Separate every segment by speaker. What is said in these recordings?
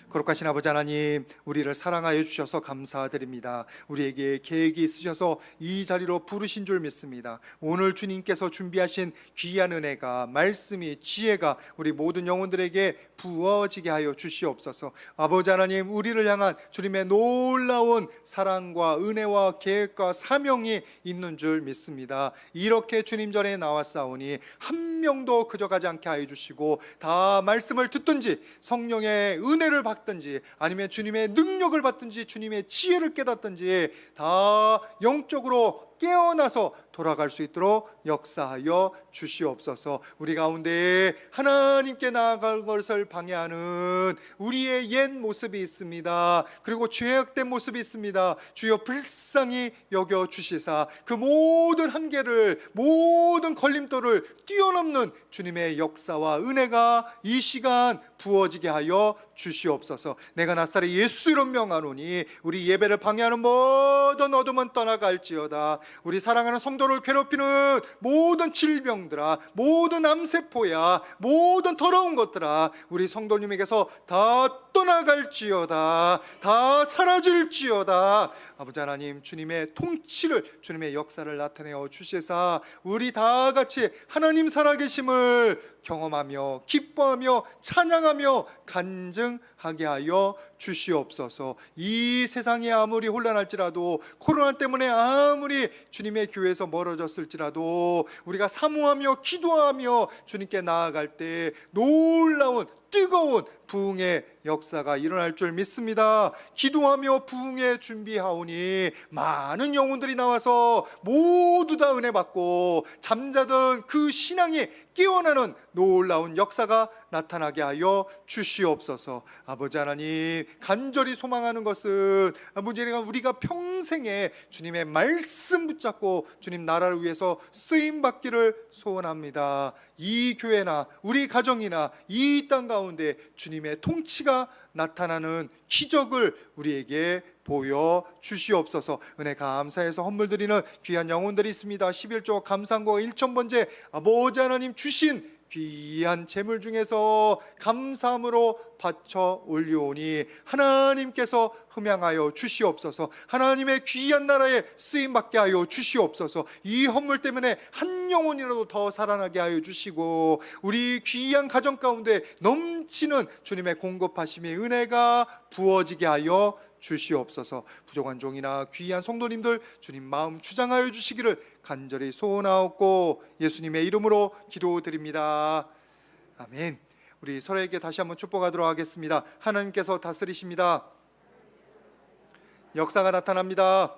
Speaker 1: 거룩하신 아버지 하나님, 우리를 사랑하여 주셔서 감사드립니다. 우리에게 계획이 있으셔서 이 자리로 부르신 줄 믿습니다. 오늘 주님께서 준비하신 귀한 은혜가, 말씀이, 지혜가 우리 모든 영혼들에게 부어지게 하여 주시옵소서. 아버지 하나님, 우리를 향한 주님의 놀라운 사랑과 은혜와 계획과 사명이 있는 줄 믿습니다. 이렇게 주님 전에 나왔사오니 한 명도 그져가지 않게 하여 주시고, 다 말씀을 듣든지 성령의 은혜를 받든지 아니면 주님의 능력을 받든지 주님의 지혜를 깨닫든지 다 영적으로 깨어나서 돌아갈 수 있도록 역사하여 주시옵소서. 우리 가운데 하나님께 나아갈 것을 방해하는 우리의 옛 모습이 있습니다. 그리고 죄악된 모습이 있습니다. 주여 불쌍히 여겨 주시사 그 모든 한계를, 모든 걸림돌을 뛰어넘는 주님의 역사와 은혜가 이 시간 부어지게 하여 주시옵소서. 내가 낫사렛 예수 이름 명하노니 우리 예배를 방해하는 모든 어둠은 떠나갈지어다. 우리 사랑하는 성도를 괴롭히는 모든 질병들아, 모든 암세포야, 모든 더러운 것들아, 우리 성도님에게서 다 떠나갈지어다. 다 사라질지어다. 아버지 하나님, 주님의 통치를, 주님의 역사를 나타내어 주시사 우리 다 같이 하나님 살아계심을 경험하며 기뻐하며 찬양하며 간증하게 하여 주시옵소서. 이 세상이 아무리 혼란할지라도, 코로나 때문에 아무리 주님의 교회에서 멀어졌을지라도 우리가 사모하며 기도하며 주님께 나아갈 때 놀라운 뜨거운 부흥의 역사가 일어날 줄 믿습니다. 기도하며 부흥의 준비하오니 많은 영혼들이 나와서 모두 다 은혜 받고 잠자던 그 신앙이 깨어나는 놀라운 역사가 나타나게 하여 주시옵소서. 아버지 하나님, 간절히 소망하는 것은 아버지, 우리가 평생에 주님의 말씀 붙잡고 주님 나라를 위해서 쓰임 받기를 소원합니다. 이 교회나 우리 가정이나 이 땅 가운데 주님의 통치가 나타나는 기적을 우리에게 보여 주시옵소서. 은혜 감사해서 헌물 드리는 귀한 영혼들이 있습니다. 11조 감사한과 1,000번째 아버지 하나님 주신 귀한 재물 중에서 감사함으로 바쳐 올려오니 하나님께서 흠양하여 주시옵소서. 하나님의 귀한 나라에 쓰임받게 하여 주시옵소서. 이 헌물 때문에 한 영혼이라도 더 살아나게 하여 주시고 우리 귀한 가정 가운데 넘치는 주님의 공급하심의 은혜가 부어지게 하여 주시옵소서. 부족한 종이나 귀한 성도님들 주님 마음 주장하여 주시기를 간절히 소원하옵고 예수님의 이름으로 기도드립니다. 아멘. 우리 서로에게 다시 한번 축복하도록 하겠습니다. 하나님께서 다스리십니다. 역사가 나타납니다.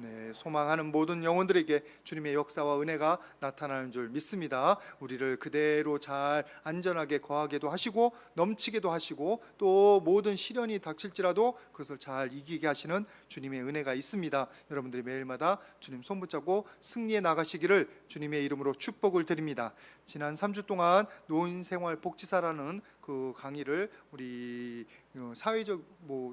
Speaker 1: 네, 소망하는 모든 영혼들에게 주님의 역사와 은혜가 나타나는 줄 믿습니다. 우리를 그대로 잘 안전하게 거하게도 하시고 넘치게도 하시고 또 모든 시련이 닥칠지라도 그것을 잘 이기게 하시는 주님의 은혜가 있습니다. 여러분들이 매일마다 주님 손 붙잡고 승리해 나가시기를 주님의 이름으로 축복을 드립니다. 지난 3주 동안 노인생활복지사라는 그 강의를 우리 사회적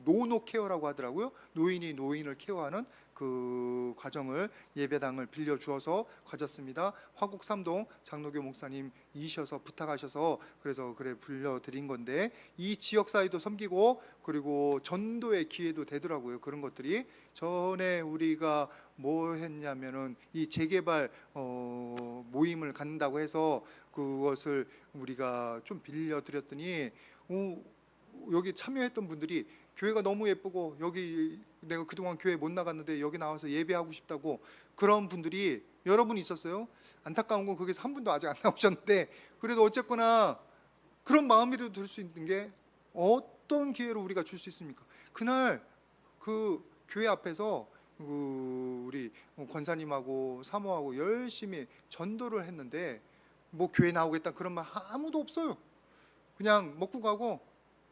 Speaker 1: 노노 케어라고 하더라고요. 노인이 노인을 케어하는 그 과정을 예배당을 빌려 주어서 가졌습니다. 화곡 3동 장로교 목사님이셔서 부탁하셔서 그래서 불려 드린 건데 이 지역 사회도 섬기고 그리고 전도의 기회도 되더라고요. 그런 것들이 전에 우리가 뭐 했냐면은 이 재개발 모임을 갖는다고 해서 그것을 우리가 좀 빌려 드렸더니 여기 참여했던 분들이 교회가 너무 예쁘고 여기 내가 그동안 교회 못 나갔는데 여기 나와서 예배하고 싶다고 그런 분들이 여러 분 있었어요. 안타까운 건 거기서 한 분도 아직 안 나오셨는데 그래도 어쨌거나 그런 마음이라도 들 수 있는 게 어떤 기회로 우리가 줄 수 있습니까? 그날 그 교회 앞에서 우리 권사님하고 사모하고 열심히 전도를 했는데 뭐 교회 나오겠다 그런 말 아무도 없어요. 그냥 먹고 가고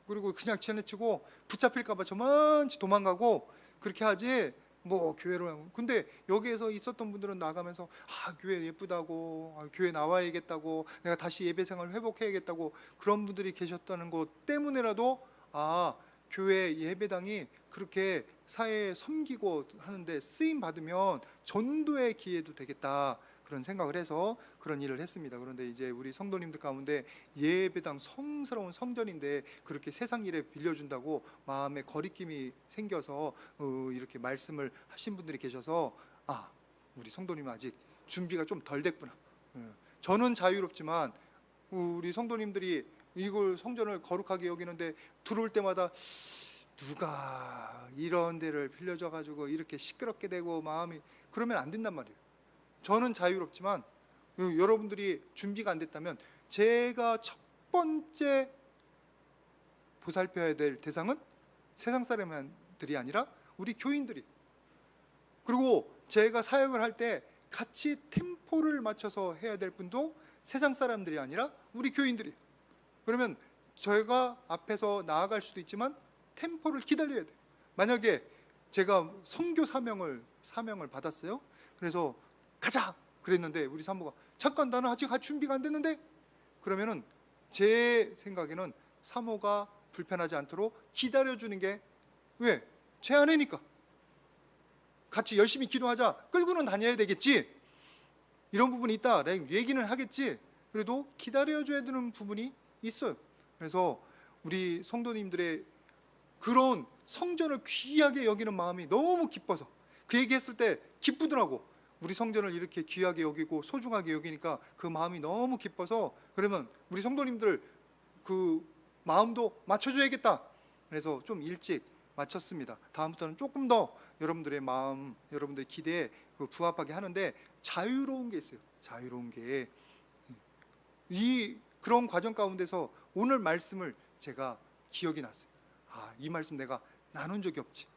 Speaker 1: 그리고 그냥 지나치고 붙잡힐까 봐 저만치 도망가고 그렇게 하지 뭐 교회로. 근데 여기에서 있었던 분들은 나가면서 교회 예쁘다고 교회 나와야겠다고 내가 다시 예배 생활 회복해야겠다고 그런 분들이 계셨다는 것 때문에라도 교회 예배당이 그렇게 사회에 섬기고 하는데 쓰임 받으면 전도의 기회도 되겠다. 그런 생각을 해서 그런 일을 했습니다. 그런데 이제 우리 성도님들 가운데 예배당 성스러운 성전인데 그렇게 세상 일에 빌려준다고 마음에 거리낌이 생겨서 이렇게 말씀을 하신 분들이 계셔서 우리 성도님은 아직 준비가 좀 덜 됐구나. 저는 자유롭지만 우리 성도님들이 이걸 성전을 거룩하게 여기는데 들어올 때마다 누가 이런 데를 빌려줘 가지고 이렇게 시끄럽게 되고 마음이 그러면 안 된단 말이에요. 저는 자유롭지만 여러분들이 준비가 안 됐다면 제가 첫 번째 보살펴야 될 대상은 세상 사람들이 아니라 우리 교인들이, 그리고 제가 사역을 할 때 같이 템포를 맞춰서 해야 될 분도 세상 사람들이 아니라 우리 교인들이. 그러면 저희가 앞에서 나아갈 수도 있지만 템포를 기다려야 돼요. 만약에 제가 선교 사명을 받았어요. 그래서 가자 그랬는데 우리 사모가 잠깐 나는 아직 준비가 안 됐는데, 그러면은 제 생각에는 사모가 불편하지 않도록 기다려주는 게, 왜? 제 아내니까. 같이 열심히 기도하자, 끌고는 다녀야 되겠지, 이런 부분이 있다 얘기는 하겠지. 그래도 기다려줘야 되는 부분이 있어요. 그래서 우리 성도님들의 그런 성전을 귀하게 여기는 마음이 너무 기뻐서 그 얘기했을 때 기쁘더라고. 우리 성전을 이렇게 귀하게 여기고 소중하게 여기니까 그 마음이 너무 기뻐서, 그러면 우리 성도님들 그 마음도 맞춰줘야겠다. 그래서 좀 일찍 마쳤습니다. 다음부터는 조금 더 여러분들의 마음, 여러분들의 기대에 부합하게 하는데 자유로운 게 있어요. 자유로운 게 그런 과정 가운데서 오늘 말씀을 제가 기억이 났어요. 이 말씀 내가 나눈 적이 없지.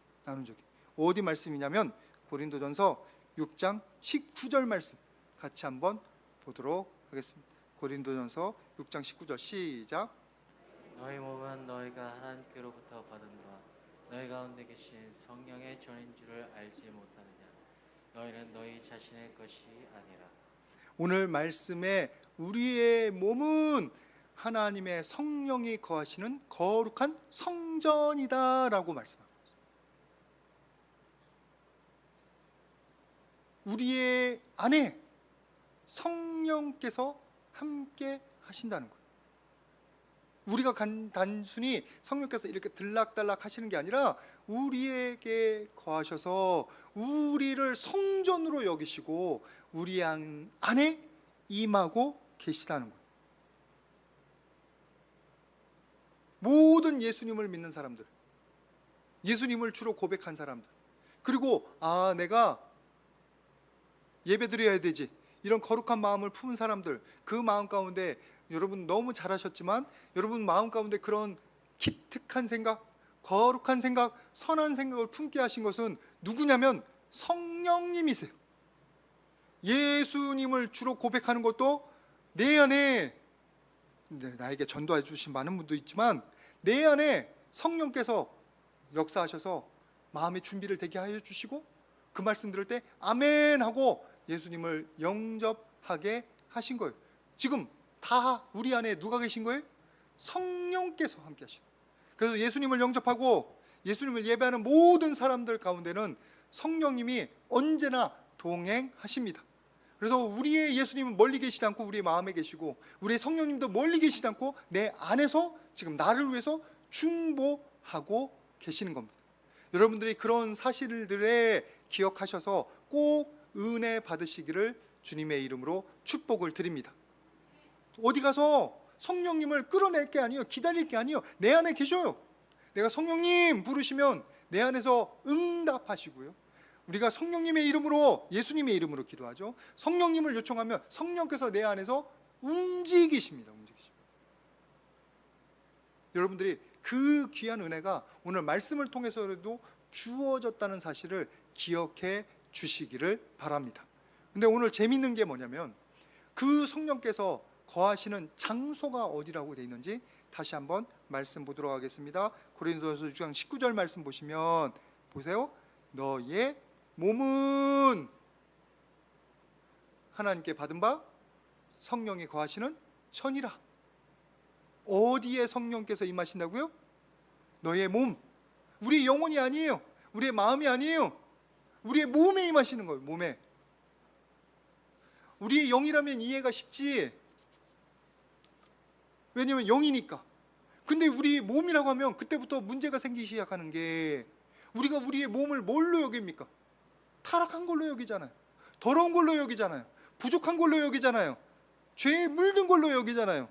Speaker 1: 어디 말씀이냐면 고린도전서 6장 19절 말씀 같이 한번 보도록 하겠습니다. 고린도전서 6장 19절 시작.
Speaker 2: 너희 몸은 너희가 하나님께로부터 받은 바 너희 가운데 계신 성령의 전인 줄을 알지 못하느냐. 너희는 너희 자신의 것이 아니라.
Speaker 1: 오늘 말씀에 우리의 몸은 하나님의 성령이 거하시는 거룩한 성전이다라고 말씀합니다. 우리의 안에 성령께서 함께 하신다는 거예요. 우리가 단순히 성령께서 이렇게 들락달락 하시는 게 아니라 우리에게 거하셔서 우리를 성전으로 여기시고 우리 안에 임하고 계시다는 거예요. 모든 예수님을 믿는 사람들, 예수님을 주로 고백한 사람들, 그리고 내가 예배드려야 되지, 이런 거룩한 마음을 품은 사람들, 그 마음 가운데 여러분 너무 잘하셨지만 여러분 마음 가운데 그런 기특한 생각, 거룩한 생각, 선한 생각을 품게 하신 것은 누구냐면 성령님이세요. 예수님을 주로 고백하는 것도 내 안에, 나에게 전도해 주신 많은 분도 있지만 내 안에 성령께서 역사하셔서 마음의 준비를 되게 하여 주시고 그 말씀 들을 때 아멘 하고 예수님을 영접하게 하신 거예요. 지금 다 우리 안에 누가 계신 거예요? 성령께서 함께 하신 거예요. 그래서 예수님을 영접하고 예수님을 예배하는 모든 사람들 가운데는 성령님이 언제나 동행하십니다. 그래서 우리의 예수님은 멀리 계시지 않고 우리의 마음에 계시고 우리의 성령님도 멀리 계시지 않고 내 안에서 지금 나를 위해서 충보하고 계시는 겁니다. 여러분들이 그런 사실들에 기억하셔서 꼭 은혜 받으시기를 주님의 이름으로 축복을 드립니다. 어디 가서 성령님을 끌어낼 게 아니에요. 기다릴 게 아니에요. 내 안에 계셔요. 내가 성령님 부르시면 내 안에서 응답하시고요. 우리가 성령님의 이름으로, 예수님의 이름으로 기도하죠. 성령님을 요청하면 성령께서 내 안에서 움직이십니다. 여러분들이 그 귀한 은혜가 오늘 말씀을 통해서라도 주어졌다는 사실을 기억해 주시기를 바랍니다. 근데 오늘 재밌는 게 뭐냐면 그 성령께서 거하시는 장소가 어디라고 되어 있는지 다시 한번 말씀 보도록 하겠습니다. 고린도전서 6장 19절 말씀 보시면 보세요. 너희의 몸은 하나님께 받은 바 성령이 거하시는 천이라. 어디에 성령께서 임하신다고요? 너의 몸. 우리 영혼이 아니에요. 우리의 마음이 아니에요. 우리의 몸에 임하시는 거예요. 몸에. 우리의 영이라면 이해가 쉽지. 왜냐면 영이니까. 근데 우리 몸이라고 하면 그때부터 문제가 생기기 시작하는 게, 우리가 우리의 몸을 뭘로 여깁니까? 타락한 걸로 여기잖아요. 더러운 걸로 여기잖아요. 부족한 걸로 여기잖아요. 죄에 물든 걸로 여기잖아요.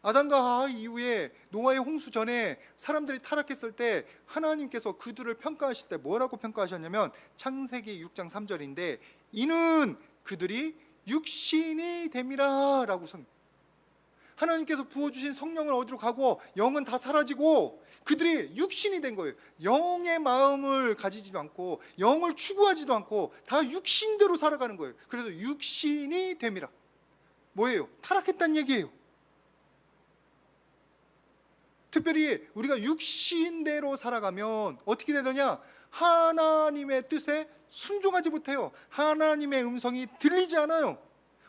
Speaker 1: 아담과 하와 이후에 노아의 홍수 전에 사람들이 타락했을 때 하나님께서 그들을 평가하실 때 뭐라고 평가하셨냐면 창세기 6장 3절인데 이는 그들이 육신이 됨이라 라고 하나님께서 부어주신 성령은 어디로 가고 영은 다 사라지고 그들이 육신이 된 거예요. 영의 마음을 가지지도 않고 영을 추구하지도 않고 다 육신대로 살아가는 거예요. 그래서 육신이 됨이라. 뭐예요? 타락했다는 얘기예요. 특별히 우리가 육신대로 살아가면 어떻게 되느냐? 하나님의 뜻에 순종하지 못해요. 하나님의 음성이 들리지 않아요.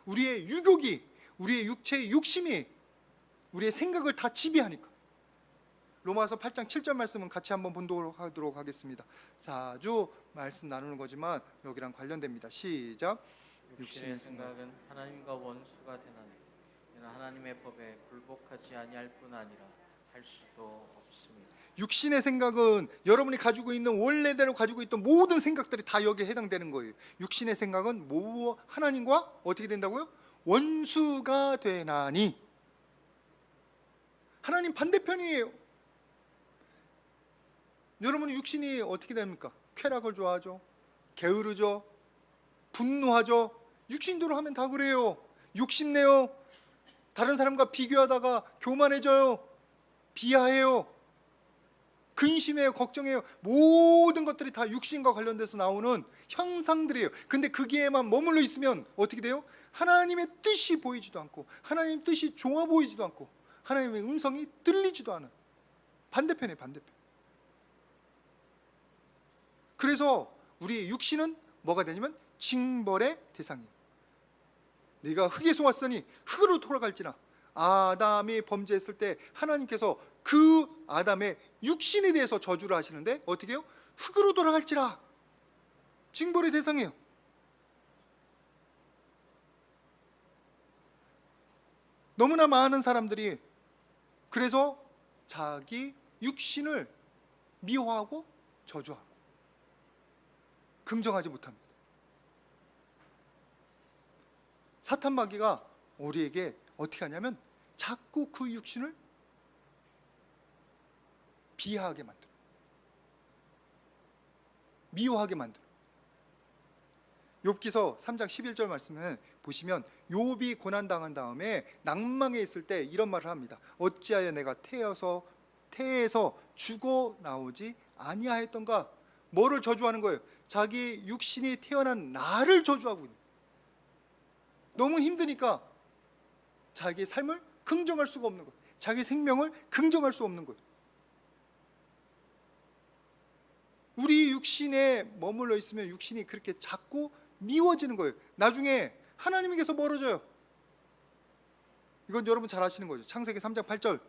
Speaker 1: 우리의 유욕이, 우리의 육체의 욕심이 우리의 생각을 다 지배하니까. 로마서 8장 7절 말씀은 같이 한번 보도록 하겠습니다. 자주 말씀 나누는 거지만 여기랑 관련됩니다. 시작.
Speaker 2: 육신의 생각은 하나님과 원수가 되나니 이는 하나님의 법에 굴복하지 아니할 뿐 아니라 할 수도 없습니다.
Speaker 1: 육신의 생각은 여러분이 가지고 있는 원래대로 가지고 있던 모든 생각들이 다 여기에 해당되는 거예요. 육신의 생각은 하나님과 어떻게 된다고요? 원수가 되나니. 하나님 반대편이에요. 여러분의 육신이 어떻게 됩니까? 쾌락을 좋아하죠. 게으르죠. 분노하죠. 육신대로 하면 다 그래요. 욕심내요. 다른 사람과 비교하다가 교만해져요. 비하해요. 근심해요. 걱정해요. 모든 것들이 다 육신과 관련돼서 나오는 현상들이에요. 근데 거기에만 머물러 있으면 어떻게 돼요? 하나님의 뜻이 보이지도 않고 하나님의 뜻이 좋아 보이지도 않고 하나님의 음성이 들리지도 않아요. 반대편이에요. 반대편. 그래서 우리의 육신은 뭐가 되냐면 징벌의 대상이에요. 네가 흙에서 왔으니 흙으로 돌아갈지나. 아담이 범죄했을 때 하나님께서 그 아담의 육신에 대해서 저주를 하시는데 어떻게 해요? 흙으로 돌아갈지라. 징벌의 대상이에요. 너무나 많은 사람들이 그래서 자기 육신을 미워하고 저주하고 긍정하지 못합니다. 사탄 마귀가 우리에게 어떻게 하냐면 자꾸 그 육신을 비하하게 만들어, 미워하게 만들어. 욥기서 3장 11절 말씀을 보시면 욥이 고난당한 다음에 낭망에 있을 때 이런 말을 합니다. 어찌하여 내가 태에서 죽어 나오지 아니하였던가. 뭐를 저주하는 거예요? 자기 육신이 태어난 나를 저주하고 있는. 너무 힘드니까 자기의 삶을 긍정할 수가 없는 거예요. 자기 생명을 긍정할 수 없는 거예요. 우리 육신에 머물러 있으면 육신이 그렇게 자꾸 미워지는 거예요. 나중에 하나님께서 멀어져요. 이건 여러분 잘 아시는 거죠. 창세기 3장 8절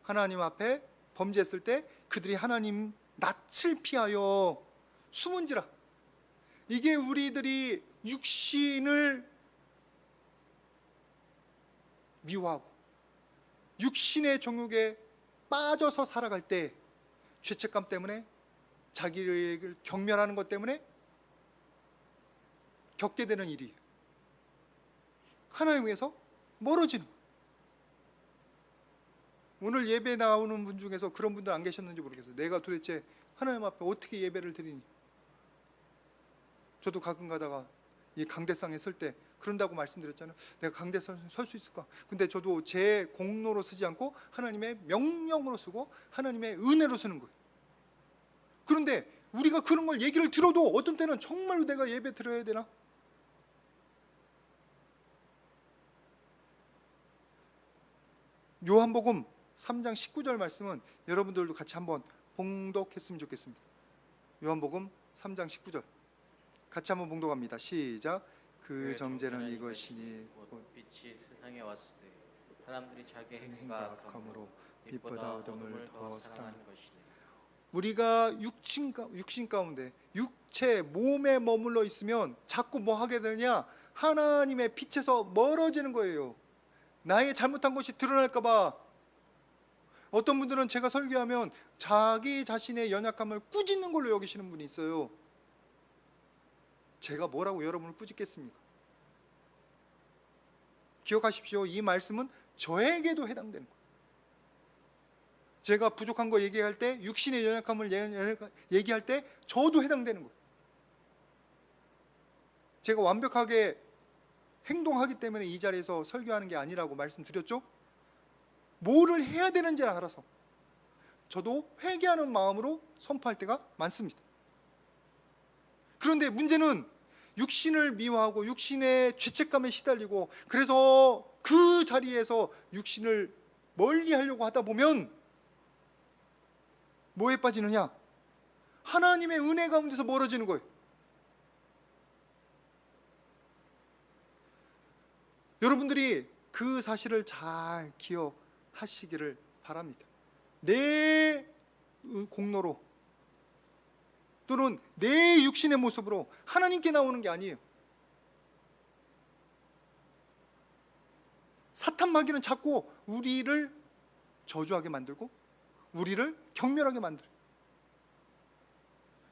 Speaker 1: 하나님 앞에 범죄했을 때 그들이 하나님 낯을 피하여 숨은지라. 이게 우리들이 육신을 미워하고 육신의 정욕에 빠져서 살아갈 때 죄책감 때문에 자기를 경멸하는 것 때문에 겪게 되는 일이 하나님에서 멀어지는 거예요. 오늘 예배 나오는 분 중에서 그런 분들 안 계셨는지 모르겠어요. 내가 도대체 하나님 앞에 어떻게 예배를 드리니. 저도 가끔 가다가 이 강대상에 설 때 그런다고 말씀드렸잖아요. 내가 강대상에 설 수 있을까? 근데 저도 제 공로로 쓰지 않고 하나님의 명령으로 쓰고 하나님의 은혜로 쓰는 거예요. 그런데 우리가 그런 걸 얘기를 들어도 어떤 때는 정말로 내가 예배 드려야 되나? 요한복음 3장 19절 말씀은 여러분들도 같이 한번 봉독했으면 좋겠습니다. 요한복음 3장 19절 같이 한번 봉독합니다. 시작. 그 정죄는 이것이니
Speaker 2: 곧 빛이 세상에 왔을 때 사람들이 자기
Speaker 1: 행위가
Speaker 2: 행위가
Speaker 1: 악함으로
Speaker 2: 악함으로
Speaker 1: 빛보다 어둠을 더 사랑하는
Speaker 2: 것이니
Speaker 1: 우리가 육신 가운데 육체, 몸에 머물러 있으면 자꾸 뭐 하게 되냐? 하나님의 빛에서 멀어지는 거예요. 나의 잘못한 것이 드러날까 봐. 어떤 분들은 제가 설교하면 자기 자신의 연약함을 꾸짖는 걸로 여기시는 분이 있어요. 제가 뭐라고 여러분을 꾸짖겠습니까? 기억하십시오. 이 말씀은 저에게도 해당되는 거예요. 제가 부족한 거 얘기할 때, 육신의 연약함을 얘기할 때 저도 해당되는 거예요. 제가 완벽하게 행동하기 때문에 이 자리에서 설교하는 게 아니라고 말씀드렸죠? 뭐를 해야 되는지 알아서 저도 회개하는 마음으로 선포할 때가 많습니다. 그런데 문제는 육신을 미워하고 육신의 죄책감에 시달리고, 그래서 그 자리에서 육신을 멀리하려고 하다 보면 뭐에 빠지느냐? 하나님의 은혜 가운데서 멀어지는 거예요. 여러분들이 그 사실을 잘 기억하시기를 바랍니다. 내 공로로 또는 내 육신의 모습으로 하나님께 나오는 게 아니에요. 사탄 마귀는 자꾸 우리를 저주하게 만들고 우리를 경멸하게 만들어요.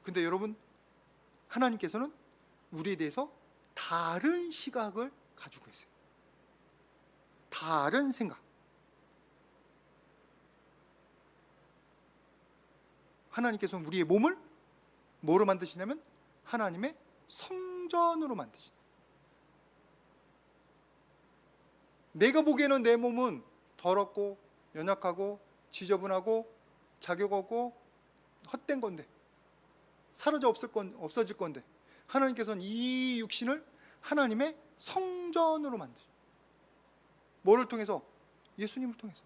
Speaker 1: 근데 여러분, 하나님께서는 우리에 대해서 다른 시각을 가지고 있어요. 다른 생각. 하나님께서는 우리의 몸을 뭐로 만드시냐면 하나님의 성전으로 만드시죠. 내가 보기에는 내 몸은 더럽고 연약하고 지저분하고 자격 없고 헛된 건데, 없어질 건데, 하나님께서는 이 육신을 하나님의 성전으로 만드시죠. 뭐를 통해서? 예수님을 통해서.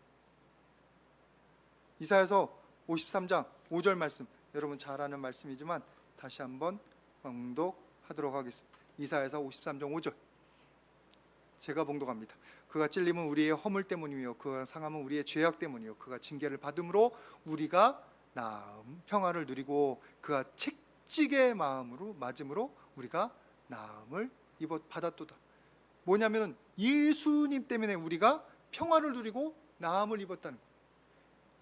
Speaker 1: 이사야서 53장 5절 말씀, 여러분 잘 아는 말씀이지만 다시 한번 봉독하도록 하겠습니다. 이사야서 53장 5절, 제가 봉독합니다. 그가 찔림은 우리의 허물 때문이요 그가 상함은 우리의 죄악 때문이요 그가 징계를 받음으로 우리가 나음 평화를 누리고 그가 책직의 마음으로 맞음으로 우리가 나음을 받았도다. 뭐냐면은 예수님 때문에 우리가 평화를 누리고 나음을 입었다는 거예요.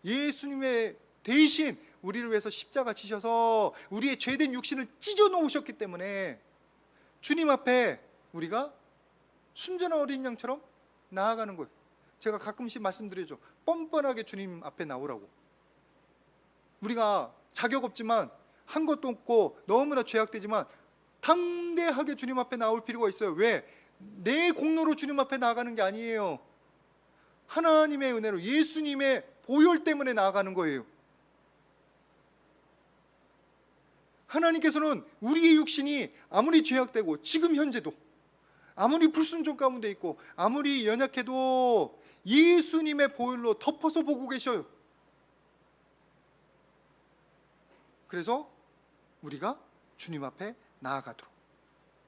Speaker 1: 예수님의 대신 우리를 위해서 십자가 지셔서 우리의 죄된 육신을 찢어 놓으셨기 때문에 주님 앞에 우리가 순전한 어린 양처럼 나아가는 거예요. 제가 가끔씩 말씀드리죠. 뻔뻔하게 주님 앞에 나오라고. 우리가 자격 없지만, 한 것도 없고 너무나 죄악되지만 담대하게 주님 앞에 나올 필요가 있어요. 왜? 내 공로로 주님 앞에 나아가는 게 아니에요. 하나님의 은혜로 예수님의 보혈 때문에 나아가는 거예요. 하나님께서는 우리의 육신이 아무리 죄악되고 지금 현재도 아무리 불순종 가운데 있고 아무리 연약해도 예수님의 보혈로 덮어서 보고 계셔요. 그래서 우리가 주님 앞에 나아가도록.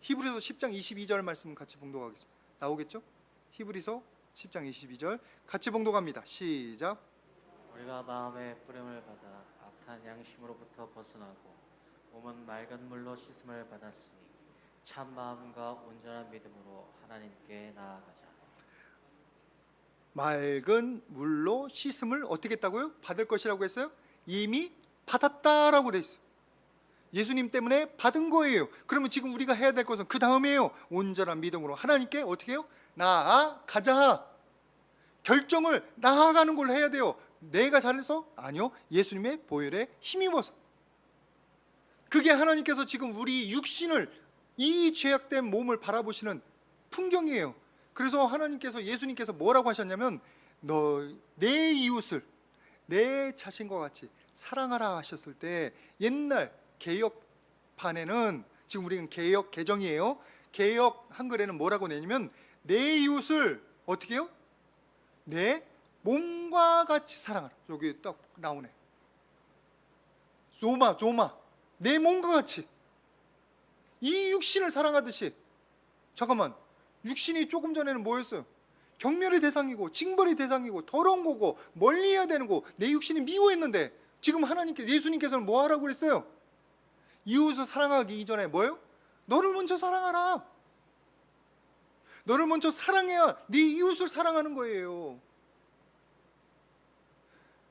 Speaker 1: 히브리서 10장 22절 말씀 같이 봉독하겠습니다. 나오겠죠? 히브리서 10장 22절 같이 봉독합니다. 시작.
Speaker 2: 우리가 마음의 뿌림을 받아 악한 양심으로부터 벗어나고 몸은 맑은 물로 씻음을 받았으니 참 마음과 온전한 믿음으로 하나님께 나아가자.
Speaker 1: 맑은 물로 씻음을 어떻게 했다고요? 받을 것이라고 했어요? 이미 받았다라고 돼 있어요. 예수님 때문에 받은 거예요. 그러면 지금 우리가 해야 될 것은 그 다음이에요. 온전한 믿음으로 하나님께 어떻게 해요? 나아가자. 결정을 나아가는 걸로 해야 돼요. 내가 잘해서? 아니요. 예수님의 보혈에 힘입어서. 그게 하나님께서 지금 우리 육신을, 이 죄악된 몸을 바라보시는 풍경이에요. 그래서 하나님께서, 예수님께서 뭐라고 하셨냐면 내 이웃을 내 자신과 같이 사랑하라 하셨을 때, 옛날 개역판에는, 지금 우리는 개역 개정이에요. 개역 한글에는 뭐라고 내냐면 내 이웃을 어떻게 해요? 내 몸과 같이 사랑하라. 여기 딱 나오네. 조마 내 몸과 같이, 이 육신을 사랑하듯이. 잠깐만, 육신이 조금 전에는 뭐였어요? 경멸의 대상이고 징벌의 대상이고 더러운 거고 멀리해야 되는 거, 내 육신이 미워했는데 지금 하나님께서, 예수님께서는 뭐 하라고 그랬어요? 이웃을 사랑하기 이전에 뭐예요? 너를 먼저 사랑하라. 너를 먼저 사랑해야 네 이웃을 사랑하는 거예요.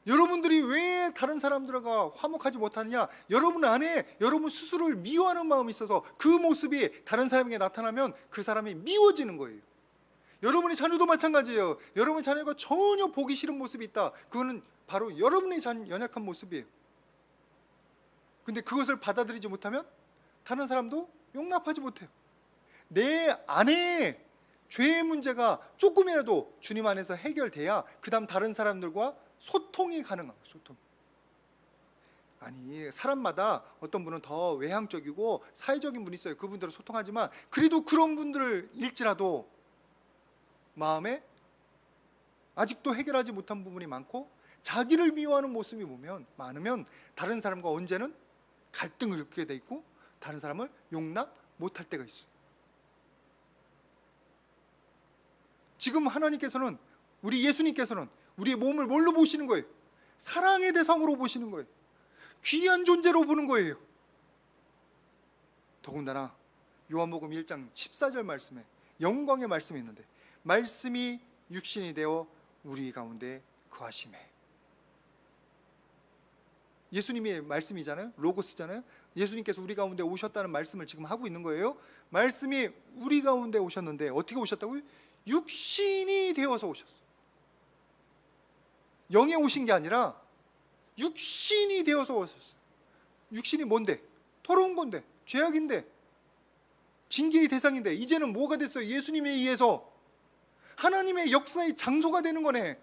Speaker 1: 여러분들이 왜 다른 사람들과 화목하지 못하느냐? 여러분 안에 여러분 스스로를 미워하는 마음이 있어서 그 모습이 다른 사람에게 나타나면 그 사람이 미워지는 거예요. 여러분의 자녀도 마찬가지예요. 여러분의 자녀가 전혀 보기 싫은 모습이 있다. 그거는 바로 여러분의 연약한 모습이에요. 근데 그것을 받아들이지 못하면 다른 사람도 용납하지 못해요. 내 안에 죄의 문제가 조금이라도 주님 안에서 해결돼야 그 다음 다른 사람들과 소통이 가능한 거예요. 소통. 아니, 사람마다 어떤 분은 더 외향적이고 사회적인 분이 있어요. 그분들은 소통하지만 그래도 그런 분들을 일지라도 마음에 아직도 해결하지 못한 부분이 많고 자기를 미워하는 모습이 많으면 다른 사람과 언제는 갈등을 겪게 돼 있고 다른 사람을 용납 못할 때가 있어요. 지금 하나님께서는, 우리 예수님께서는 우리의 몸을 뭘로 보시는 거예요? 사랑의 대상으로 보시는 거예요. 귀한 존재로 보는 거예요. 더군다나 요한복음 1장 14절 말씀에 영광의 말씀이 있는데 말씀이 육신이 되어 우리 가운데 거하심에. 예수님의 말씀이잖아요. 로고스잖아요. 예수님께서 우리 가운데 오셨다는 말씀을 지금 하고 있는 거예요. 말씀이 우리 가운데 오셨는데 어떻게 오셨다고요? 육신이 되어서 오셨어요. 영에 오신 게 아니라 육신이 되어서 오셨어요. 육신이 뭔데? 더러운 건데, 죄악인데, 징계의 대상인데 이제는 뭐가 됐어요? 예수님에 의해서 하나님의 역사의 장소가 되는 거네.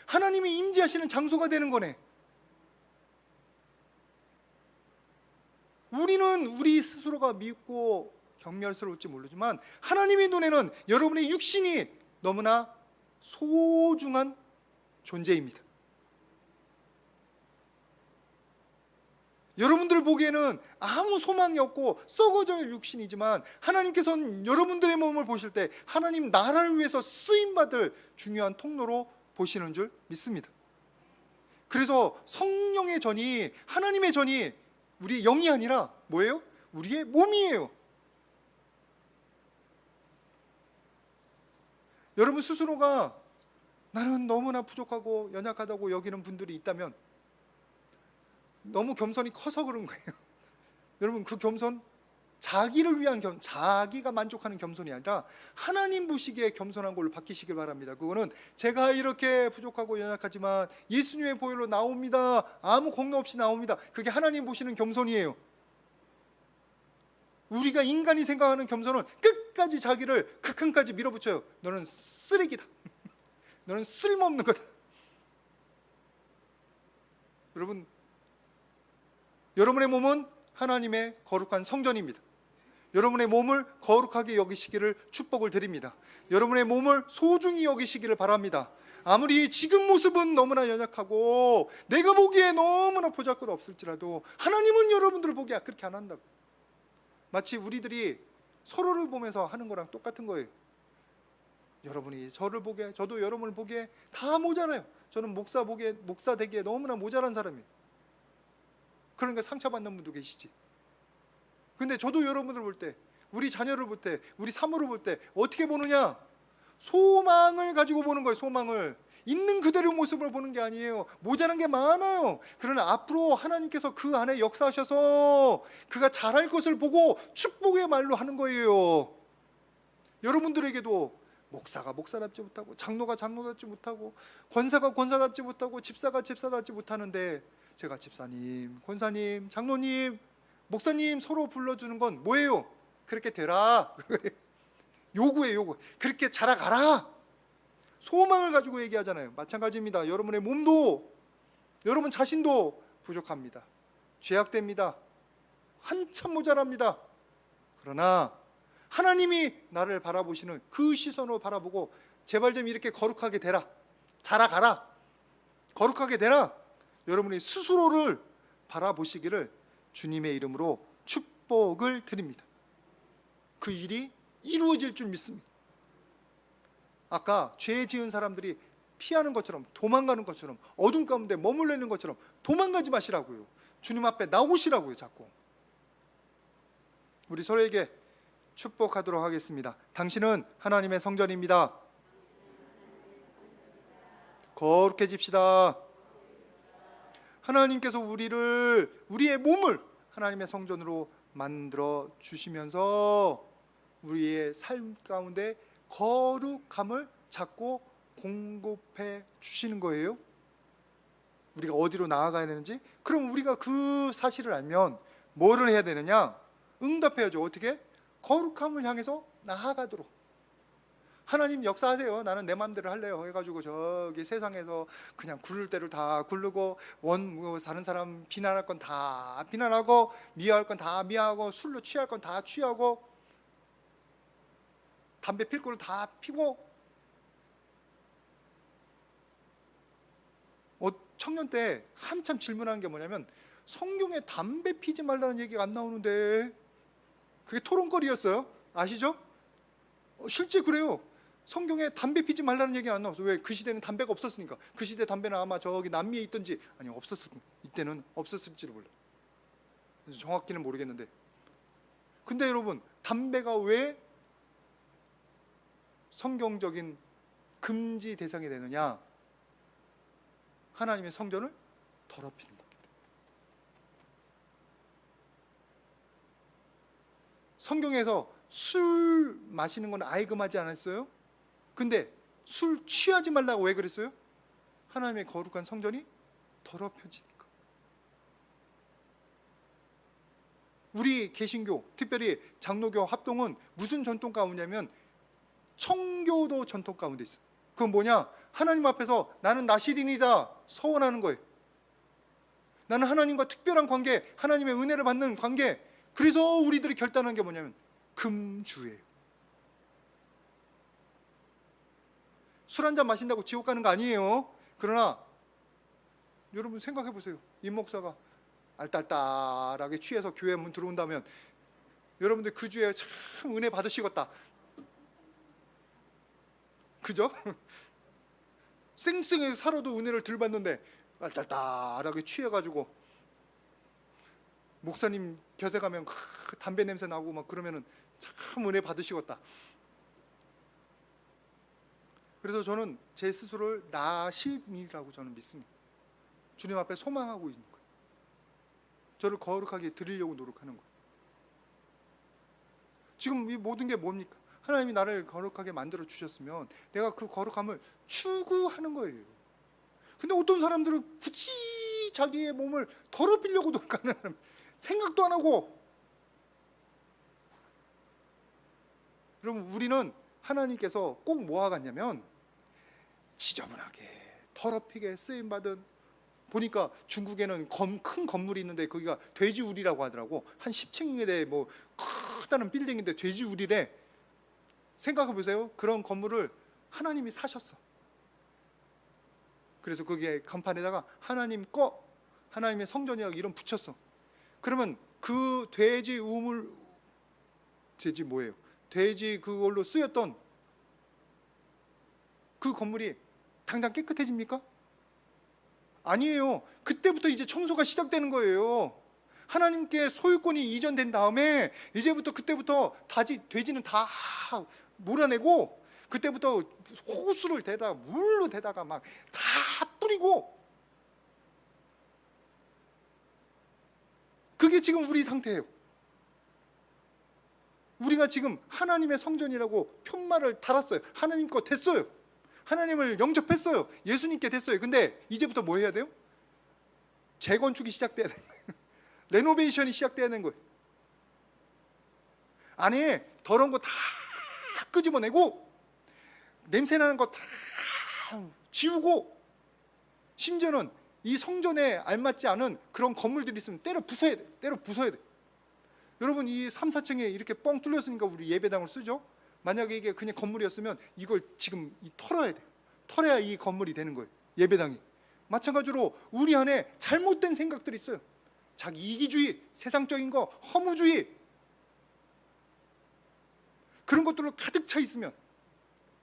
Speaker 1: 하나님이 임재하시는 장소가 되는 거네. 우리는 우리 스스로가 믿고 경멸스러울지 모르지만 하나님의 눈에는 여러분의 육신이 너무나 소중한 존재입니다. 여러분들 보기에는 아무 소망이 없고 썩어질 육신이지만 하나님께서는 여러분들의 몸을 보실 때 하나님 나라를 위해서 쓰임받을 중요한 통로로 보시는 줄 믿습니다. 그래서 성령의 전이, 하나님의 전이 우리의 영이 아니라 뭐예요? 우리의 몸이에요. 여러분 스스로가 나는 너무나 부족하고 연약하다고 여기는 분들이 있다면 너무 겸손이 커서 그런 거예요. 여러분 그 겸손, 자기를 위한 자기가 만족하는 겸손이 아니라 하나님 보시기에 겸손한 걸로 바뀌시길 바랍니다. 그거는 제가 이렇게 부족하고 연약하지만 예수님의 보혈로 나옵니다. 아무 공로 없이 나옵니다. 그게 하나님 보시는 겸손이에요. 우리가 인간이 생각하는 겸손은 끝까지 자기를 극한까지 밀어붙여요. 너는 쓰레기다. 너는 쓸모없는 거다. 여러분의 몸은 하나님의 거룩한 성전입니다. 여러분의 몸을 거룩하게 여기시기를 축복을 드립니다. 여러분의 몸을 소중히 여기시기를 바랍니다. 아무리 지금 모습은 너무나 연약하고 내가 보기에 너무나 보잘것없을지라도 하나님은 여러분들을 보기에 그렇게 안 한다고. 마치 우리들이 서로를 보면서 하는 거랑 똑같은 거예요. 여러분이 저를 보기에, 저도 여러분을 보기에 다 모자라요. 저는 목사 되기에 너무나 모자란 사람이에요. 그러니까 상처받는 분도 계시지. 근데 저도 여러분을 볼 때, 우리 자녀를 볼 때, 우리 사모를 볼 때 어떻게 보느냐? 소망을 가지고 보는 거예요. 소망을. 있는 그대로의 모습을 보는 게 아니에요. 모자란 게 많아요. 그러나 앞으로 하나님께서 그 안에 역사하셔서 그가 잘할 것을 보고 축복의 말로 하는 거예요. 여러분들에게도 목사가 목사답지 못하고 장로가 장로답지 못하고 권사가 권사답지 못하고 집사가 집사답지 못하는데 제가 집사님, 권사님, 장로님, 목사님 서로 불러주는 건 뭐예요? 그렇게 되라. 요구예요, 요구. 그렇게 자라가라. 소망을 가지고 얘기하잖아요. 마찬가지입니다. 여러분의 몸도, 여러분 자신도 부족합니다. 죄악됩니다. 한참 모자랍니다. 그러나 하나님이 나를 바라보시는 그 시선으로 바라보고 제발 좀 이렇게 거룩하게 되라. 자라가라. 거룩하게 되라. 여러분이 스스로를 바라보시기를 주님의 이름으로 축복을 드립니다. 그 일이 이루어질 줄 믿습니다. 아까 죄 지은 사람들이 피하는 것처럼, 도망가는 것처럼, 어둠 가운데 머물러 있는 것처럼 도망가지 마시라고요. 주님 앞에 나오시라고요, 자꾸. 우리 서로에게 축복하도록 하겠습니다. 당신은 하나님의 성전입니다. 거룩해집시다. 하나님께서 우리의 몸을 하나님의 성전으로 만들어 주시면서 우리의 삶 가운데 거룩함을 자꾸 공급해 주시는 거예요. 우리가 어디로 나아가야 되는지. 그럼 우리가 그 사실을 알면 뭐를 해야 되느냐? 응답해야죠. 어떻게? 거룩함을 향해서 나아가도록. 하나님 역사하세요. 나는 내 마음대로 할래요 해가지고 저기 세상에서 그냥 굴를 대로 다 굴르고 다른 사람 비난할 건 다 비난하고 미워할 건 다 미워하고 술로 취할 건 다 취하고 담배 필 거를 다 피고. 청년 때 한참 질문하는 게 뭐냐면 성경에 담배 피지 말라는 얘기가 안 나오는데, 그게 토론거리였어요. 아시죠? 실제 그래요. 성경에 담배 피지 말라는 얘기가 안 나왔어요. 왜? 그 시대는 담배가 없었으니까. 그 시대 담배는 아마 저기 남미에 있든지, 아니 없었을 거예요. 이때는 없었을지도 몰라요. 그래서 정확히는 모르겠는데, 근데 여러분, 담배가 왜 성경적인 금지 대상이 되느냐? 하나님의 성전을 더럽히는 거기 때문에. 성경에서 술 마시는 건 아예 금하지 않았어요? 근데 술 취하지 말라고 왜 그랬어요? 하나님의 거룩한 성전이 더럽혀지니까. 우리 개신교, 특별히 장로교 합동은 무슨 전통 가운데냐면 청교도 전통 가운데 있어요. 그건 뭐냐? 하나님 앞에서 나는 나시린이다 서원하는 거예요. 나는 하나님과 특별한 관계, 하나님의 은혜를 받는 관계. 그래서 우리들이 결단한 게 뭐냐면 금주예요. 술 한잔 마신다고 지옥 가는 거 아니에요. 그러나 여러분 생각해 보세요. 임 목사가 알딸딸하게 취해서 교회 문 들어온다면 여러분들 그 주에 참 은혜 받으시겠다. 그죠? 쌩쌩하게 살아도 은혜를 덜 받는데 알딸딸하게 취해가지고 목사님 곁에 가면 담배 냄새 나고 막 그러면은 참 은혜 받으시겠다. 그래서 저는 제 스스로를 나신이라고 저는 믿습니다. 주님 앞에 소망하고 있는 거예요. 저를 거룩하게 드리려고 노력하는 거예요. 지금 이 모든 게 뭡니까? 하나님이 나를 거룩하게 만들어 주셨으면 내가 그 거룩함을 추구하는 거예요. 근데 어떤 사람들은 굳이 자기의 몸을 더럽히려고 노력하는, 생각도 안 하고. 여러분, 우리는 하나님께서 꼭 뭐와 같냐면 지저분하게 더럽히게 쓰임받은, 보니까 중국에는 큰 건물이 있는데 거기가 돼지우리라고 하더라고. 한 10층에 대해 뭐 크다는 빌딩인데 돼지우리래. 생각해 보세요. 그런 건물을 하나님이 사셨어. 그래서 거기에 간판에다가 하나님 거, 하나님의 성전이라고 이름 붙였어. 그러면 그 돼지 뭐예요? 돼지 그걸로 쓰였던 그 건물이 당장 깨끗해집니까? 아니에요. 그때부터 이제 청소가 시작되는 거예요. 하나님께 소유권이 이전된 다음에 이제부터 그때부터 돼지는 다 몰아내고, 그때부터 호수를 대다가 물로 대다가 막 다 뿌리고. 그게 지금 우리 상태예요. 우리가 지금 하나님의 성전이라고 편말을 달았어요. 하나님 거 됐어요. 하나님을 영접했어요. 예수님께 됐어요. 근데 이제부터 뭐 해야 돼요? 재건축이 시작돼야 되는 거예요. 레노베이션이 시작돼야 되는 거예요. 안에 더러운 거 다 끄집어내고 냄새나는 거 다 지우고, 심지어는 이 성전에 알맞지 않은 그런 건물들이 있으면 때려 부숴야 돼. 때려 부숴야 돼. 여러분, 이 3, 4층에 이렇게 뻥 뚫렸으니까 우리 예배당을 쓰죠. 만약에 이게 그냥 건물이었으면 이걸 지금 털어야 돼요. 털어야 이 건물이 되는 거예요. 예배당이. 마찬가지로 우리 안에 잘못된 생각들이 있어요. 자기 이기주의, 세상적인 거, 허무주의, 그런 것들로 가득 차 있으면,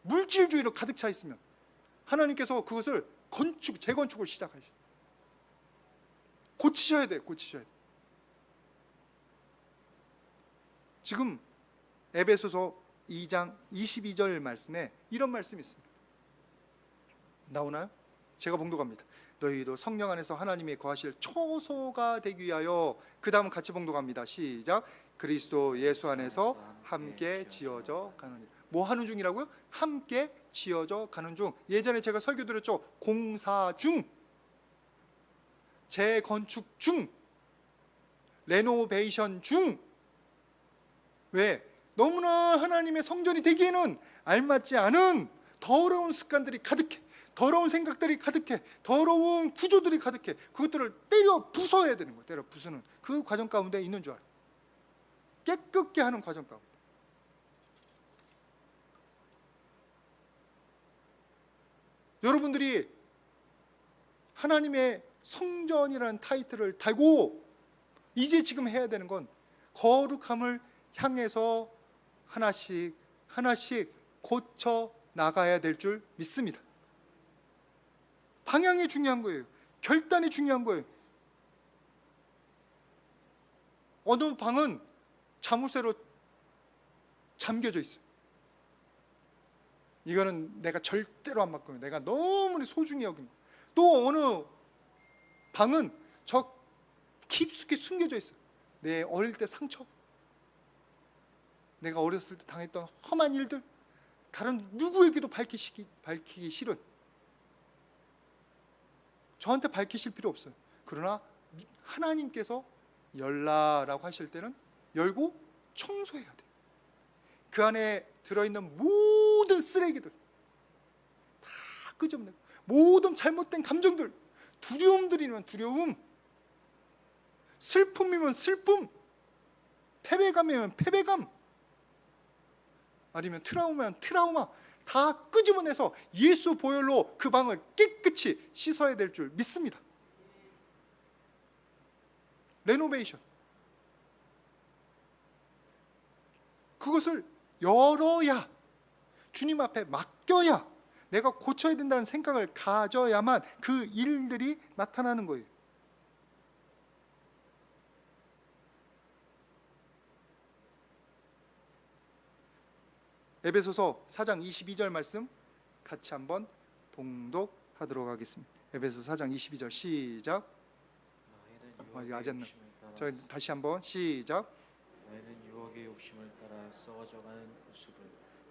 Speaker 1: 물질주의로 가득 차 있으면 하나님께서 그것을 재건축을 시작하시죠. 고치셔야 돼요. 고치셔야 돼요. 지금 에베소서 2장 22절 말씀에 이런 말씀이 있습니다. 나오나요? 제가 봉독합니다. 너희도 성령 안에서 하나님이 거하실 초소가 되기 위하여, 그 다음은 같이 봉독합니다. 시작. 그리스도 예수 안에서 함께 지어져 가느니라. 뭐 하는 중이라고요? 함께 지어져 가는 중. 예전에 제가 설교 드렸죠. 공사 중, 재건축 중, 레노베이션 중. 왜? 너무나 하나님의 성전이 되기에는 알맞지 않은 더러운 습관들이 가득해, 더러운 생각들이 가득해, 더러운 구조들이 가득해. 그것들을 때려 부숴야 되는 거예요. 때려 부수는 그 과정 가운데 있는 줄 알아요. 깨끗게 하는 과정 가운데. 여러분들이 하나님의 성전이라는 타이틀을 달고 이제 지금 해야 되는 건 거룩함을 향해서 하나씩 하나씩 고쳐 나가야 될 줄 믿습니다. 방향이 중요한 거예요. 결단이 중요한 거예요. 어느 방은 자물쇠로 잠겨져 있어요. 이거는 내가 절대로 안 바꿔요. 내가 너무 소중히 여긴 거. 또 어느 방은 저 깊숙이 숨겨져 있어요. 내 어릴 때 상처, 내가 어렸을 때 당했던 험한 일들, 다른 누구에게도 밝히기 싫은, 저한테 밝히실 필요 없어요. 그러나 하나님께서 열라라고 하실 때는 열고 청소해야 돼요. 그 안에 들어있는 모든 쓰레기들 다 끄집어내고, 모든 잘못된 감정들, 두려움들이면 두려움, 슬픔이면 슬픔, 패배감이면 패배감, 아니면 트라우마면 트라우마, 다 끄집어내서 예수 보혈로 그 방을 깨끗이 씻어야 될 줄 믿습니다. 레노베이션, 그것을 열어야, 주님 앞에 맡겨야, 내가 고쳐야 된다는 생각을 가져야만 그 일들이 나타나는 거예요. 에베소서 4장 22절 말씀 같이 한번 봉독하도록 하겠습니다. 에베소 4장 22절 시작.
Speaker 2: 너희는
Speaker 1: 이거 아셨나?
Speaker 2: 욕심을 따라
Speaker 1: 저희 다시 한번 시작.
Speaker 2: 너희는 유혹의 욕심을 따라 썩어져가는 구습을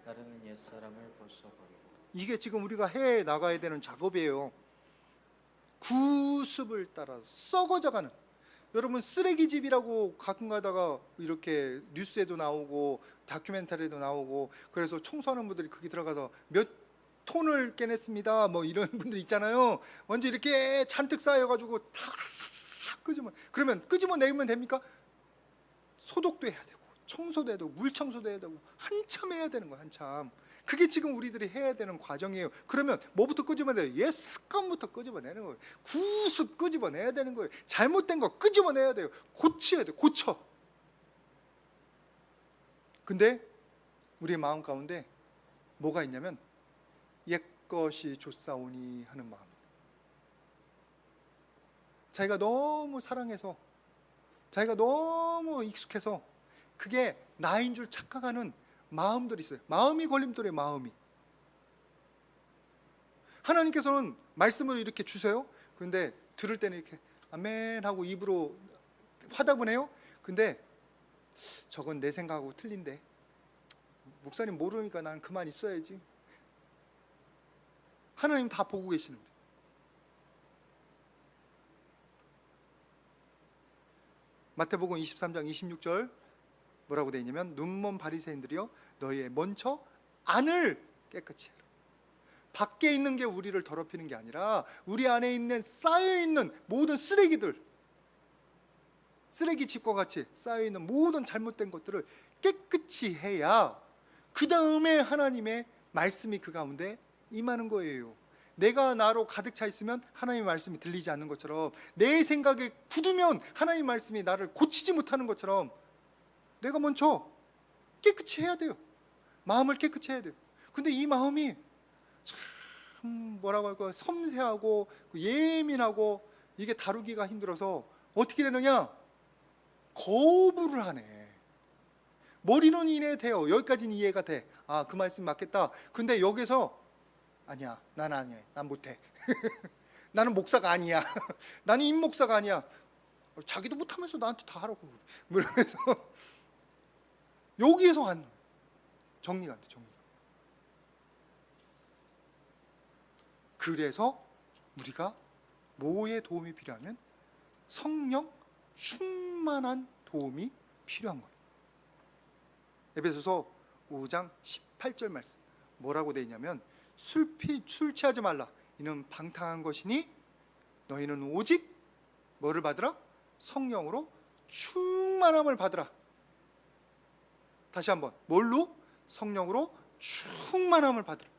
Speaker 2: 따르는 옛사람을 벗어버리고.
Speaker 1: 이게 지금 우리가 해 나가야 되는 작업이에요. 구습을 따라 썩어져가는. 여러분, 쓰레기집이라고 가끔 가다가 이렇게 뉴스에도 나오고 다큐멘터리에도 나오고, 그래서 청소하는 분들이 거기 들어가서 몇 톤을 깨냈습니다 뭐 이런 분들 있잖아요. 먼저 이렇게 잔뜩 쌓여가지고 다 그러면 끄집어내면 됩니까? 소독도 해야 되고, 청소도 해야 되고, 물 청소도 해야 되고, 한참 해야 되는 거예요. 한참. 그게 지금 우리들이 해야 되는 과정이에요. 그러면 뭐부터 끄집어내요? 옛 습관부터 끄집어내는 거예요. 구습 끄집어내야 되는 거예요. 잘못된 거 끄집어내야 돼요. 고쳐야 돼요. 고쳐. 근데 우리의 마음 가운데 뭐가 있냐면 옛것이 좋사오니 하는 마음입니다. 자기가 너무 사랑해서, 자기가 너무 익숙해서 그게 나인 줄 착각하는 마음들이 있어요. 마음이 걸림돌이에요. 마음이. 하나님께서는 말씀을 이렇게 주세요. 근데 들을 때는 이렇게 아멘 하고 입으로 화답은 해요. 근데 저건 내 생각하고 틀린데, 목사님 모르니까 나는 그만 있어야지. 하나님 다 보고 계시는데. 마태복음 23장 26절 뭐라고 되어 있냐면, 눈먼 바리새인들이여 너희의 먼저 안을 깨끗이 해라. 밖에 있는 게 우리를 더럽히는 게 아니라 우리 안에 있는 쌓여있는 모든 쓰레기들, 쓰레기집과 같이 쌓여있는 모든 잘못된 것들을 깨끗이 해야 그 다음에 하나님의 말씀이 그 가운데 임하는 거예요. 내가 나로 가득 차 있으면 하나님의 말씀이 들리지 않는 것처럼, 내 생각에 굳으면 하나님의 말씀이 나를 고치지 못하는 것처럼, 내가 먼저 깨끗이 해야 돼요. 마음을 깨끗이 해야 돼요. 근데 이 마음이 참 뭐라고 할까, 섬세하고 예민하고, 이게 다루기가 힘들어서 어떻게 되느냐? 거부를 하네. 머리는 이해돼요. 여기까지는 이해가 돼. 아, 그 말씀 맞겠다. 근데 여기서 아니야, 난 아니야, 난 못해. 나는 목사가 아니야. 나는 임목사가 아니야. 자기도 못하면서 나한테 다 하라고 그래. 그러면서 여기에서 정리가 안 돼. 정리가. 그래서 우리가 뭐의 도움이 필요하면 성령 충만한 도움이 필요한 거예요. 에베소서 5장 18절 말씀 뭐라고 되어 있냐면 술 취하지 말라. 이는 방탕한 것이니 너희는 오직 뭐를 받으라? 성령으로 충만함을 받으라. 다시 한번 뭘로? 성령으로 충만함을 받으라.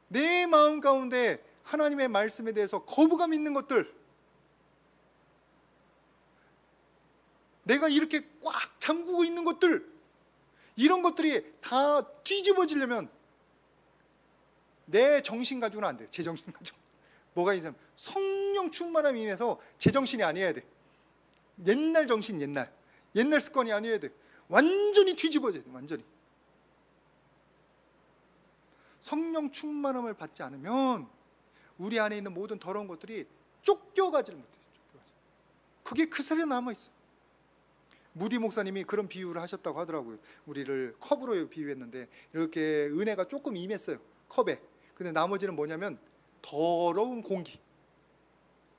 Speaker 1: 내 마음 가운데 하나님의 말씀에 대해서 거부감 있는 것들, 내가 이렇게 꽉 잠그고 있는 것들, 이런 것들이 다 뒤집어지려면 내 정신 가지고는 안 돼. 제 정신 가지고. 뭐가 있냐면 성령 충만함이 임해서 제 정신이 아니어야 돼. 옛날 정신, 옛날 습관이 아니어야 돼. 완전히 뒤집어져야 돼. 완전히. 성령 충만함을 받지 않으면 우리 안에 있는 모든 더러운 것들이 쫓겨가지를 못해요. 그게 그새로 남아있어요. 무디 목사님이 그런 비유를 하셨다고 하더라고요. 우리를 컵으로 비유했는데 이렇게 은혜가 조금 임했어요. 컵에. 근데 나머지는 뭐냐면 더러운 공기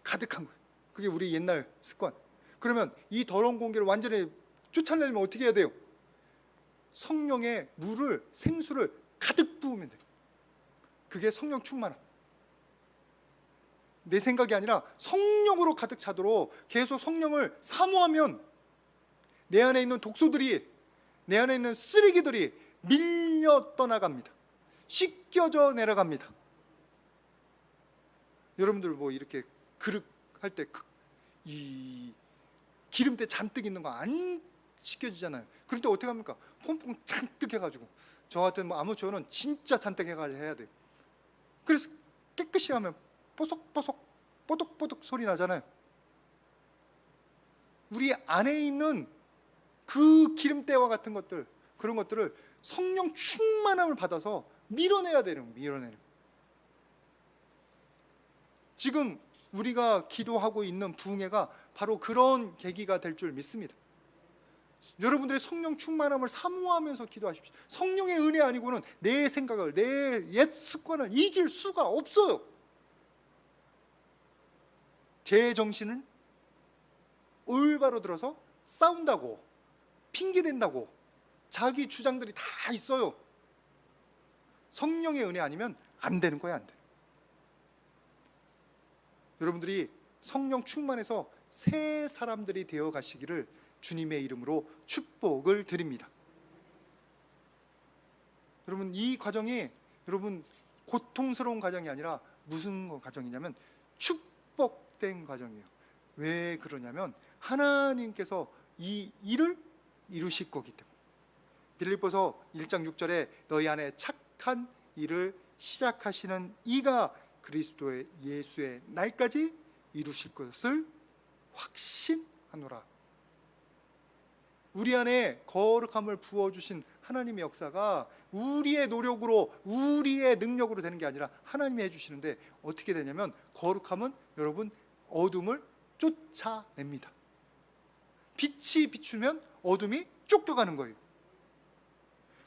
Speaker 1: 가득한 거예요. 그게 우리 옛날 습관. 그러면 이 더러운 공기를 완전히 쫓아내려면 어떻게 해야 돼요? 성령의 물을, 생수를 가득 부으면 돼요. 그게 성령 충만함. 내 생각이 아니라 성령으로 가득 차도록 계속 성령을 사모하면 내 안에 있는 독소들이, 내 안에 있는 쓰레기들이 밀려 떠나갑니다. 씻겨져 내려갑니다. 여러분들 뭐 이렇게 그릇 할 때 이 기름때 잔뜩 있는 거 안 씻겨지잖아요. 그럴 때 어떻게 합니까? 퐁퐁 잔뜩 해가지고, 저 같은 뭐 아마추어는 진짜 잔뜩 해가지고 해야 돼요. 그래서 깨끗이 하면 뽀석뽀석 뽀득뽀득 소리 나잖아요. 우리 안에 있는 그 기름때와 같은 것들, 그런 것들을 성령 충만함을 받아서 밀어내야 되는 거예요. 밀어내는. 지금 우리가 기도하고 있는 부흥회가 바로 그런 계기가 될 줄 믿습니다. 여러분들의 성령 충만함을 사모하면서 기도하십시오. 성령의 은혜 아니고는 내 생각을, 내 옛 습관을 이길 수가 없어요. 제 정신은 올바로 들어서 싸운다고, 핑계댄다고 자기 주장들이 다 있어요. 성령의 은혜 아니면 안 되는 거야, 안 돼. 여러분들이 성령 충만해서 새 사람들이 되어 가시기를 주님의 이름으로 축복을 드립니다. 여러분, 이 과정이 여러분 고통스러운 과정이 아니라 무슨 과정이냐면 축복된 과정이에요. 왜 그러냐면 하나님께서 이 일을 이루실 거기 때문에. 빌립보서 1장 6절에 너희 안에 착한 일을 시작하시는 이가 그리스도의 예수의 날까지 이루실 것을 확신하노라. 우리 안에 거룩함을 부어주신 하나님의 역사가 우리의 노력으로, 우리의 능력으로 되는 게 아니라 하나님이 해주시는데, 어떻게 되냐면 거룩함은 여러분 어둠을 쫓아냅니다. 빛이 비추면 어둠이 쫓겨가는 거예요.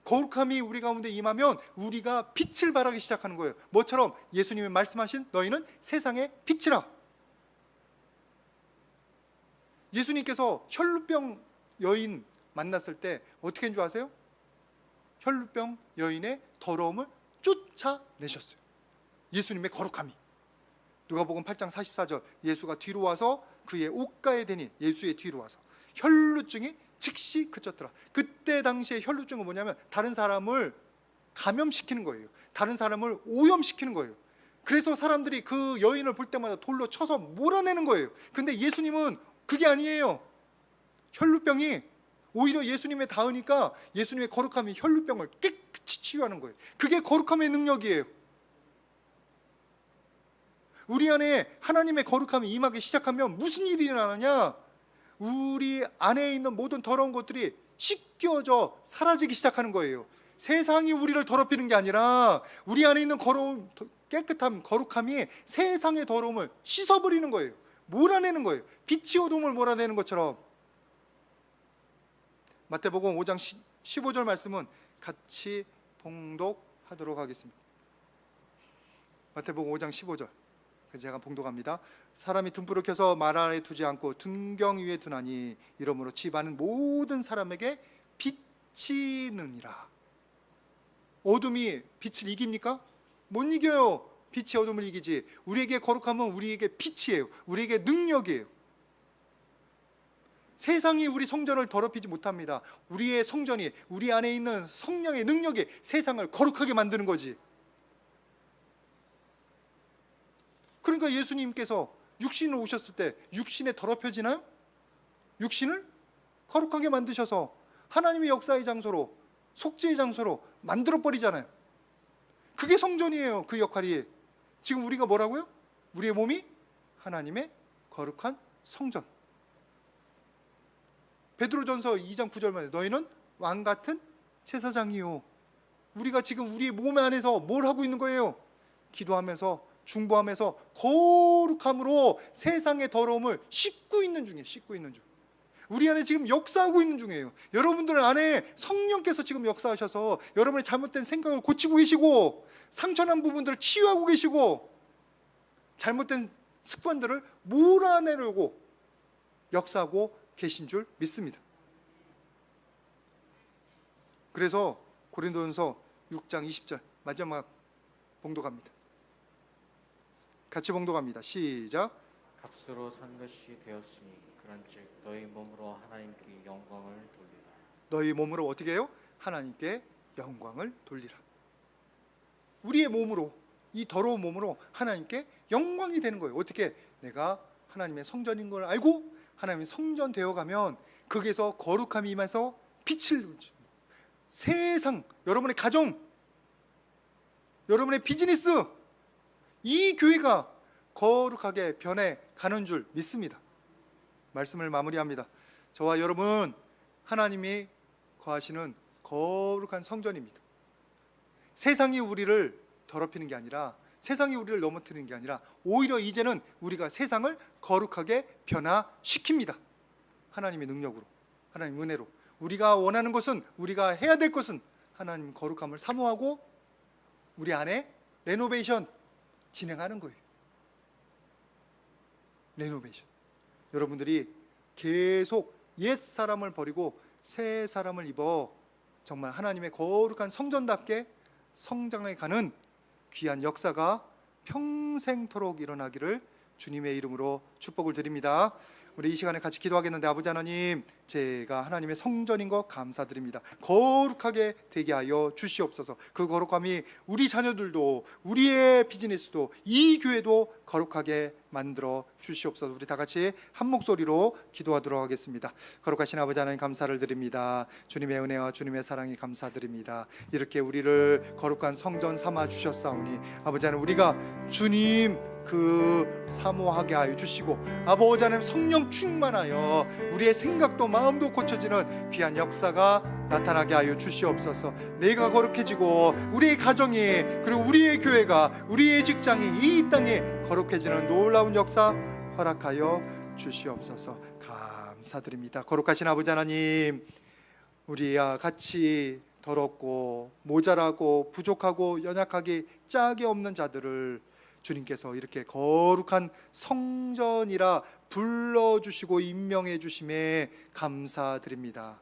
Speaker 1: 거룩함이 우리 가운데 임하면 우리가 빛을 발하기 시작하는 거예요. 뭐처럼? 예수님이 말씀하신 너희는 세상의 빛이라. 예수님께서 혈루병 여인 만났을 때 어떻게 한 줄 아세요? 혈루병 여인의 더러움을 쫓아내셨어요. 예수님의 거룩함이. 누가복음 8장 44절, 예수가 뒤로 와서 그의 옷가에 대니, 예수의 뒤로 와서 혈루증이 즉시 그쳤더라. 그때 당시에 혈루증은 뭐냐면 다른 사람을 감염시키는 거예요. 다른 사람을 오염시키는 거예요. 그래서 사람들이 그 여인을 볼 때마다 돌로 쳐서 몰아내는 거예요. 근데 예수님은 그게 아니에요. 혈루병이 오히려 예수님에 닿으니까 예수님의 거룩함이 혈루병을 깨끗이 치유하는 거예요. 그게 거룩함의 능력이에요. 우리 안에 하나님의 거룩함이 임하기 시작하면 무슨 일이 일어나냐? 우리 안에 있는 모든 더러운 것들이 씻겨져 사라지기 시작하는 거예요. 세상이 우리를 더럽히는 게 아니라 우리 안에 있는 거룩함, 거룩함이 세상의 더러움을 씻어버리는 거예요. 몰아내는 거예요. 빛이 어둠을 몰아내는 것처럼. 마태복음 5장 15절 말씀은 같이 봉독하도록 하겠습니다. 마태복음 5장 15절. 그래서 제가 봉독합니다. 사람이 등불을 켜서 말 아래 두지 않고 등경 위에 두나니 이러므로 집 안은 모든 사람에게 빛이 느니라. 어둠이 빛을 이깁니까? 못 이겨요. 빛이 어둠을 이기지. 우리에게 거룩함은 우리에게 빛이에요. 우리에게 능력이에요. 세상이 우리 성전을 더럽히지 못합니다. 우리의 성전이, 우리 안에 있는 성령의 능력이 세상을 거룩하게 만드는 거지. 그러니까 예수님께서 육신으로 오셨을 때 육신에 더럽혀지나요? 육신을 거룩하게 만드셔서 하나님의 역사의 장소로, 속죄의 장소로 만들어버리잖아요. 그게 성전이에요. 그 역할이. 지금 우리가 뭐라고요? 우리의 몸이 하나님의 거룩한 성전. 베드로전서 2장 9절만 너희는 왕같은 제사장이요. 우리가 지금 우리의 몸 안에서 뭘 하고 있는 거예요? 기도하면서, 중보하면서 거룩함으로 세상의 더러움을 씻고 있는 중이에요. 씻고 있는 중. 우리 안에 지금 역사하고 있는 중이에요. 여러분들 안에 성령께서 지금 역사하셔서 여러분의 잘못된 생각을 고치고 계시고, 상처난 부분들을 치유하고 계시고, 잘못된 습관들을 몰아내려고 역사하고 계신 줄 믿습니다. 그래서 고린도전서 6장 20절 마지막 봉독합니다. 같이 봉독합니다. 시작.
Speaker 2: 값으로 산 것이 되었으니 그런즉 너희 몸으로 하나님께 영광을 돌리라.
Speaker 1: 너희 몸으로 어떻게 해요? 하나님께 영광을 돌리라. 우리의 몸으로, 이 더러운 몸으로 하나님께 영광이 되는 거예요. 어떻게? 내가 하나님의 성전인 걸 알고 하나님의 성전 되어가면 거기에서 거룩함이 임해서 빛을, 세상, 여러분의 가정, 여러분의 비즈니스, 이 교회가 거룩하게 변해가는 줄 믿습니다. 말씀을 마무리합니다. 저와 여러분, 하나님이 거하시는 거룩한 성전입니다. 세상이 우리를 더럽히는 게 아니라, 세상이 우리를 넘어뜨리는 게 아니라 오히려 이제는 우리가 세상을 거룩하게 변화시킵니다. 하나님의 능력으로, 하나님 은혜로. 우리가 원하는 것은, 우리가 해야 될 것은 하나님 거룩함을 사모하고 우리 안에 레노베이션 진행하는 거예요. 레노베이션. 여러분들이 계속 옛 사람을 버리고 새 사람을 입어 정말 하나님의 거룩한 성전답게 성장해가는 귀한 역사가 평생토록 일어나기를 주님의 이름으로 축복을 드립니다. 우리 이 시간에 같이 기도하겠는데, 아버지 하나님, 제가 하나님의 성전인 것 감사드립니다. 거룩하게 되게 하여 주시옵소서. 그 거룩함이 우리 자녀들도, 우리의 비즈니스도, 이 교회도 거룩하게 만들어 주시옵소서. 우리 다 같이 한 목소리로 기도하도록 하겠습니다. 거룩하신 아버지 하나님, 감사를 드립니다. 주님의 은혜와 주님의 사랑이 감사드립니다. 이렇게 우리를 거룩한 성전 삼아 주셨사오니 아버지 하나님, 우리가 주님 그 사모하게 하여 주시고, 아버지 하나님 성령 충만하여 우리의 생각도 마음도 고쳐지는 귀한 역사가 나타나게 하여 주시옵소서. 내가 거룩해지고 우리의 가정이, 그리고 우리의 교회가, 우리의 직장이, 이 땅이 거룩해지는 놀라운 역사 허락하여 주시옵소서. 감사드립니다. 거룩하신 아버지 하나님, 우리와 같이 더럽고 모자라고 부족하고 연약하게 짝이 없는 자들을 주님께서 이렇게 거룩한 성전이라 불러주시고 임명해 주심에 감사드립니다.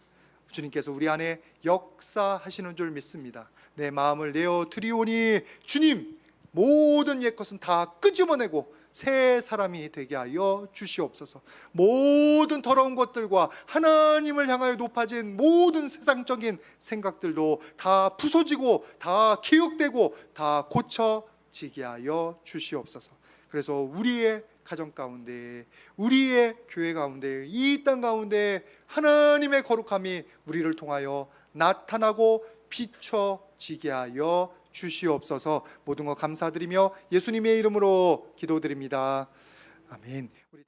Speaker 1: 주님께서 우리 안에 역사하시는 줄 믿습니다. 내 마음을 내어 드리오니 주님, 모든 옛 것은 다 끄집어내고 새 사람이 되게 하여 주시옵소서. 모든 더러운 것들과 하나님을 향하여 높아진 모든 세상적인 생각들도 다 부서지고 다 개혁되고 다 고쳐지게 하여 주시옵소서. 그래서 우리의 가정 가운데, 우리의 교회 가운데, 이 땅 가운데 하나님의 거룩함이 우리를 통하여 나타나고 비춰지게 하여 주시옵소서. 모든 것 감사드리며 예수님의 이름으로 기도드립니다. 아멘. 우리